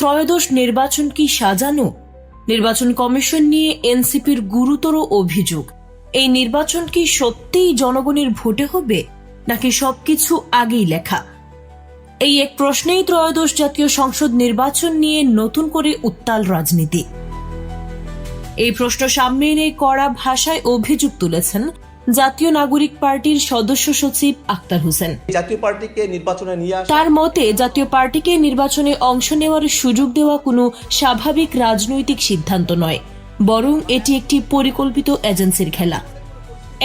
ত্রয়োদশ নির্বাচন কি সাজানো? নির্বাচন কমিশন নিয়ে এনসিপির গুরুতর অভিযোগ। এই নির্বাচন কি সত্যিই জনগণের ভোটে হবে, নাকি সবকিছু আগেই লেখা? এই এক প্রশ্নেই ত্রয়োদশ জাতীয় সংসদ নির্বাচন নিয়ে নতুন করে উত্তাল রাজনীতি। এই প্রশ্ন সামনে এনে কড়া ভাষায় অভিযোগ তুলেছেন জাতীয় নাগরিক পার্টির সদস্য সচিব আক্তার হোসেন। জাতীয় পার্টিকে নির্বাচনে নিয়ে আসা, তার মতে জাতীয় পার্টিকে নির্বাচনে অংশ নেওয়ার সুযোগ দেওয়া কোনো স্বাভাবিক রাজনৈতিক সিদ্ধান্ত নয়, বরং এটি একটি পরিকল্পিত এজেন্সির খেলা।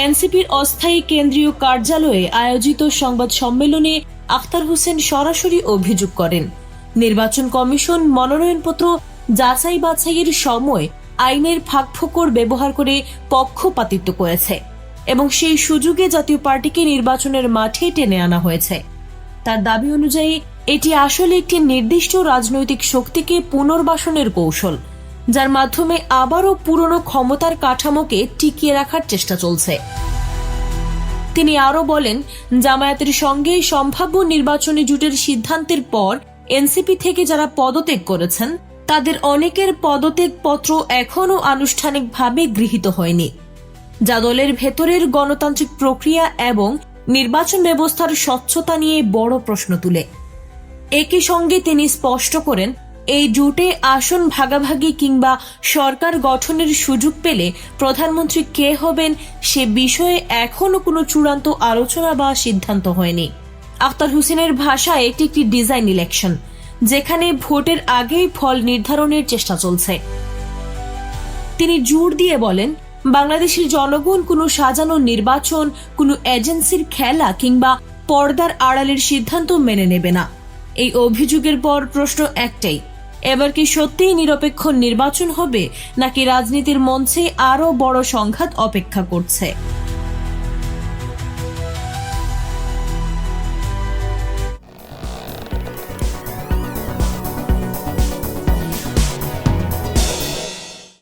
এনসিপির অস্থায়ী কেন্দ্রীয় কার্যালয়ে আয়োজিত সংবাদ সম্মেলনে আক্তার হোসেন সরাসরি অভিযোগ করেন, নির্বাচন কমিশন মনোনয়নপত্র যাচাই বাছাইয়ের সময় আইনের ফাঁকফোকর ব্যবহার করে পক্ষপাতিত্ব করেছে এবং সেই সুযোগে জাতীয় পার্টিকে নির্বাচনের মাঠে টেনে আনা হয়েছে। তার দাবি অনুযায়ী এটি আসলে একটি নির্দিষ্ট রাজনৈতিক শক্তিকে পুনর্বাসনের কৌশল, যার মাধ্যমে আবারও পুরনো ক্ষমতার কাঠামোকে টিকিয়ে রাখার চেষ্টা চলছে। তিনি আরও বলেন, জামায়াতের সঙ্গে সম্ভাব্য নির্বাচনী জোটের সিদ্ধান্তের পর এনসিপি থেকে যারা পদত্যাগ করেছেন তাদের অনেকের পদত্যাগ পত্র এখনও আনুষ্ঠানিকভাবে গৃহীত হয়নি, যা দলের ভেতরের গণতান্ত্রিক প্রক্রিয়া এবং নির্বাচন ব্যবস্থার স্বচ্ছতা নিয়ে বড় প্রশ্ন তুলে। একই সঙ্গে তিনি স্পষ্ট করেন, এই জোটে আসন ভাগাভাগি কিংবা সরকার গঠনের সুযোগ পেলে প্রধানমন্ত্রী কে হবেন সে বিষয়ে এখনও কোনো চূড়ান্ত আলোচনা বা সিদ্ধান্ত হয়নি। আক্তার হোসেনের ভাষায় এটি একটি ডিজাইন ইলেকশন, যেখানে ভোটের আগেই ফল নির্ধারণের চেষ্টা চলছে। তিনি জোর দিয়ে বলেন, বাংলাদেশের জনগণ কোনো সাজানো নির্বাচন, কোনো এজেন্সির খেলা কিংবা পর্দার আড়ালের সিদ্ধান্ত মেনে নেবে না। এই অভিযোগের পর প্রশ্ন একটাই, এবার কি সত্যিই নিরপেক্ষ নির্বাচন হবে, নাকি রাজনীতির মঞ্চে আরও বড় সংঘাত অপেক্ষা করছে?